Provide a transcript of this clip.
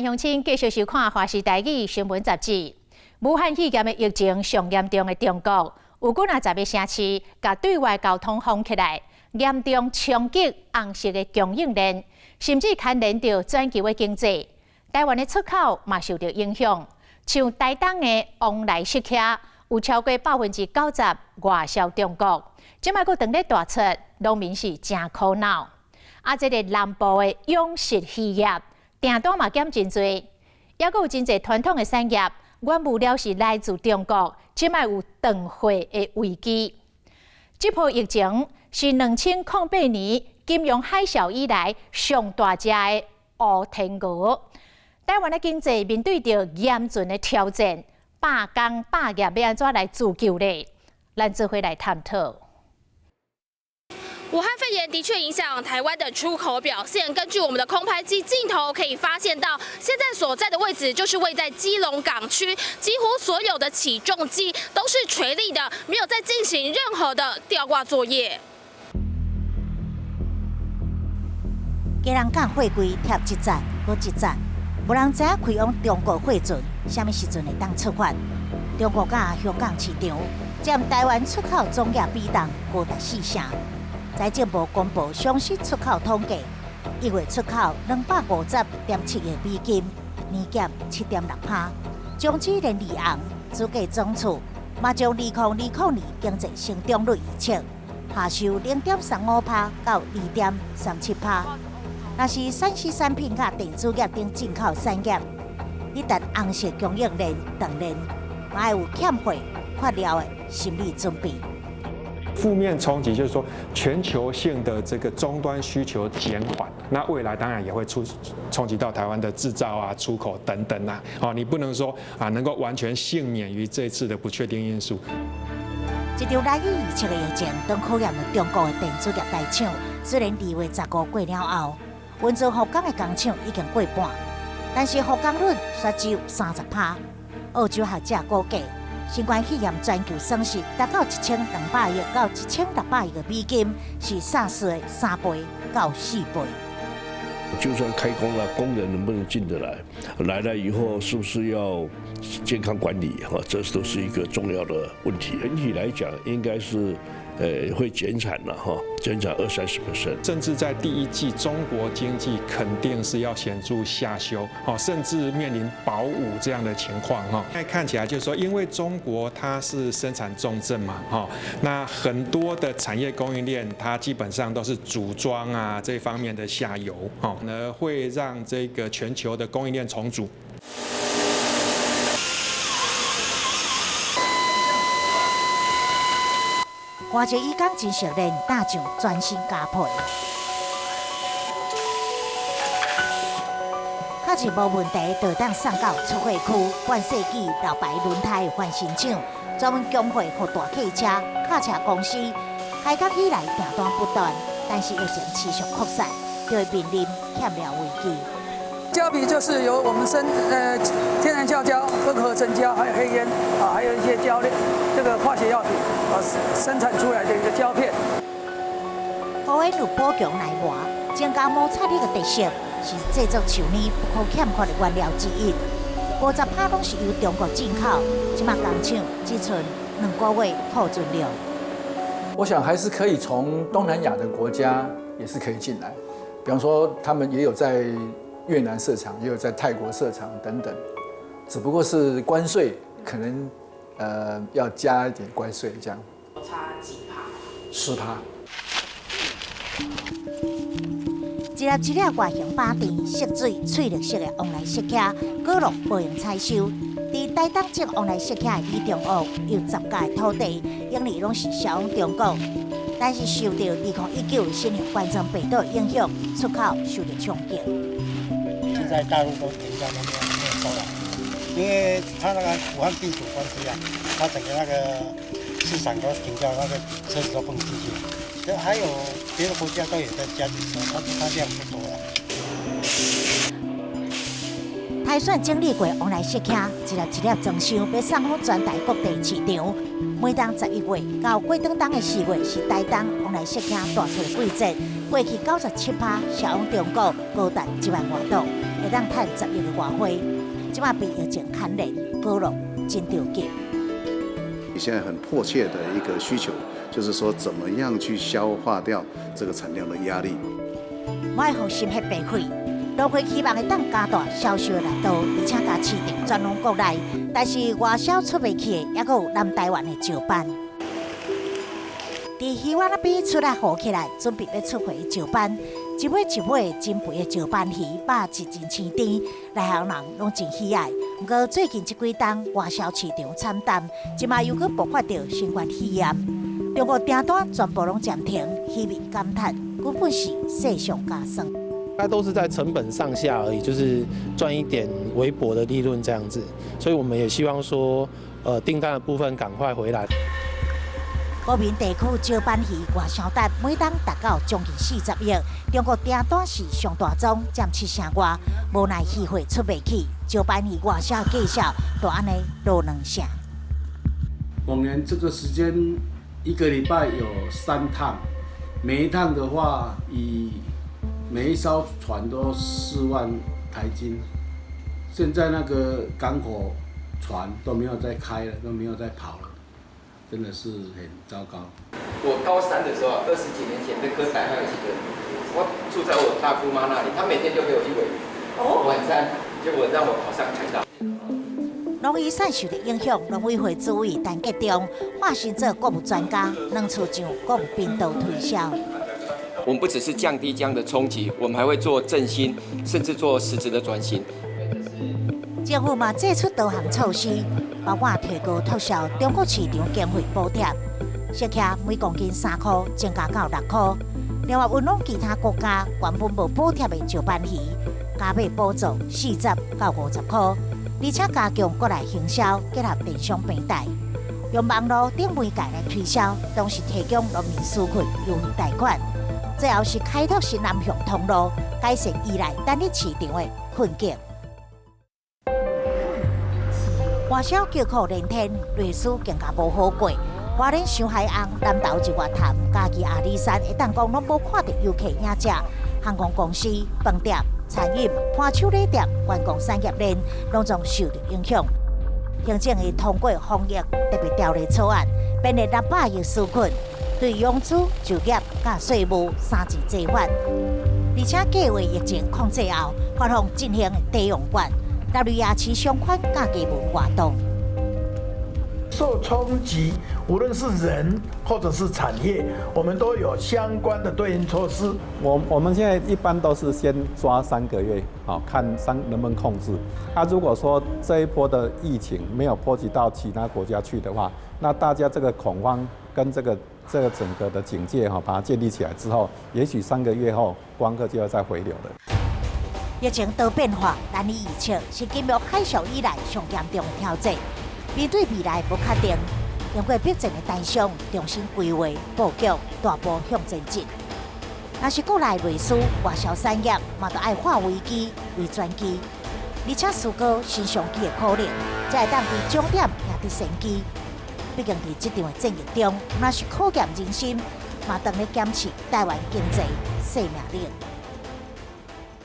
乡亲继续收看《华视台语新闻杂志》。武汉肺炎的疫情上严重的中国，有几10个城市甲对外交通封起来，严重冲击红色的供应链，甚至牵连到全球的经济。台湾的出口嘛受到影响，像台东的往来食客有超过90%外销中国，即摆佫当咧大出，农民是真苦恼。这个南部的养殖渔业。 订单嘛减真多，也佫有真侪传统的产业，原物料是来自中国，即卖有断货的危机。这波疫情是2008年金融海啸以来上大只的乌天鹅。台湾的经济面对着严峻的挑战，罢工罢业要安怎来自救呢？咱做伙来探讨。 武汉肺炎的确影响台湾的出口表现。根据我们的空拍机镜头可以发现到，现在所在的位置就是位在基隆港区，几乎所有的起重机都是垂立的，没有在进行任何的吊挂作业。基隆港货柜贴一站搁一站，无人知影开往中国货船什么时阵会当出发。中国甲香港市场占台湾出口总额比重高达4成。 财政部公布详细出口统计，1月出口250.7亿美金，年减7.6%。中资连2红，主计总处嘛将2020年经济成长率预测下修0.35%到2.37%。若是产丝产品甲电子业等进口产业，一旦红色供应链断裂，嘛要有欠货缺料的心理准备。 负面冲击就是说，全球性的这个终端需求减缓，那未来当然也会冲击到台湾的制造啊、出口等等啊。你不能说能够完全幸免于这次的不确定因素。一场来预测的疫情，当考验了中国的电子业大厂。虽然2月15过了后，温州复工的工厂已经过半，但是复工率却只有30%。澳洲学者估计。 新冠肺炎全球损失达到1200亿到1600亿美金，是SARS的3倍到4倍。就算开工了，工人能不能进得来？来了以后是不是要健康管理？这都是一个重要的问题。整体来讲，应该是会减产了减产20-30%。甚至在第1季，中国经济肯定是要显著下修甚至面临保五这样的情况现在看起来就是说，因为中国它是生产重镇嘛那很多的产业供应链它基本上都是组装啊这方面的下游会让这个全球的供应链重组。 外籍移工真熟练打上全新加配，确实无问题，就当送到出货区。半世纪老牌轮胎的换新厂，专门供货给大客车、卡车公司。开工以来订单不断，但是疫情持续扩散，就会面临欠料危机。 胶皮就是由我们天然橡胶、跟合成胶，还有黑烟还有一些胶类这个化学药品生产出来的一个胶片。好的有补强内膜，增加摩擦力的特色，是制作树泥不可欠缺的原料之一。50%拢是由中国进口，即马工厂只剩2个月库存量。我想还是可以从东南亚的国家也是可以进来，比方说他们也有在。 越南设厂也有在泰国设厂等等，只不过是关税可能要加一点关税这样。差几%？10%。一粒一粒外形巴甜、色水、翠绿色的往来色卡，果肉无用采收。伫台东种往来色卡的李中学有10甲的土地，用地拢是销往中国，但是受到2019新型冠状病毒的影响，出口受到冲击。 现在大陆都停掉，都没有收了，因为它那个武汉病毒关系它整个那个市场都停掉，那个车子都不能进去。这还有别的国家都有在加进车，它量不多了。台选整理过往来色卡，一粒一粒装箱，要送往全台各地市场。每当11月到过冬冬的4月，是台东往来色卡大出的季节。过去97%销往中国，高达1万多吨。会当赚10亿的外汇。即马比疫情牵连，高落真着急。现在很迫切的一个需求，就是说怎么样去消化掉这个产量的压力。我爱互心血白费，农会希望会当加大销售的力度，而且甲市场转往国内。但是外销出袂去的，也阁有南台湾的石斑。伫鱼丸那边出来好起来，准备要出货的石斑，一尾一尾真肥的石斑鱼，肉质真鲜甜，内行人拢真喜爱。不过最近这几冬外销市场惨淡，即马又阁爆发着新冠肺炎，中国订单全部拢暂停，渔民感叹根本是雪上加霜。它都是在成本上下而已，就是赚一点微薄的利润这样子，所以我们也希望说，订单的部分赶快回来。高屏地区石斑鱼外销单每档达到将近40亿，中国订单是上大宗，占7成外，无奈鱼货出袂去，石斑鱼外销计销就安尼落2成。往年这个时间1个礼拜有3趟，每一趟的话以每一艘船都4万台斤，现在那个港口船都没有再开了，都没有再跑了，真的是很糟糕。我高3的时候，20几年前在科台还有几个，我住在我大姑妈那里，她每天就给我1尾鱼，晚餐结果让我跑上海岛。农渔产受的影响，农委会主委陈吉中化身做国务专家，两处上国务频道推销。我们不只是降低这样的冲击，我们还会做振兴，甚至做实质的转型。政府嘛祭出多项措施，包括提高促销中国市场经费补贴，食客每公斤3块增加到6块。另外，运往其他国家原本无补贴的石斑鱼，加倍补助40到50块，而且加强国内行销，结合电商平台，用网络等媒介来推销，同时提供农民纾困优惠贷款。最后是开拓新南向通路，改善依赖单一市场的困境。外销叫苦连天，瑞士更加无好过。花莲上海岸南投日月潭、嘉义阿里山，会当讲拢无看到游客影者。航空公司、饭店、餐饮、伴手礼店、观光产业链，拢总受到影响。行政会通过防疫特别条例草案，编列600亿纾困。对养猪、就业、甲税务3级制法，而且计划疫情控制后，发放进行低用券，纳入夜市商款甲基本活动。受冲击，无论是人或者是产业，我们都有相关的对应措施。我们现在一般都是先抓3个月，好看能不能控制。如果说这一波的疫情没有波及到其他国家去的话，那大家这个恐慌跟这个整个的警戒把它建立起来之后，也许3个月后观光客就要再回流了。疫情多变化，难以预测，是金融海啸以来上严重的挑战。面对未来不确定，经过逼近的单商重新规划布局，大步向前进。若是国内类似外销产业，嘛，就要化危机为转机，而且思考新商机的可能，才会当伫终点赢得先机。毕竟伫这场的战役中，若是考验人心，嘛，当咧检视台湾经济生命力。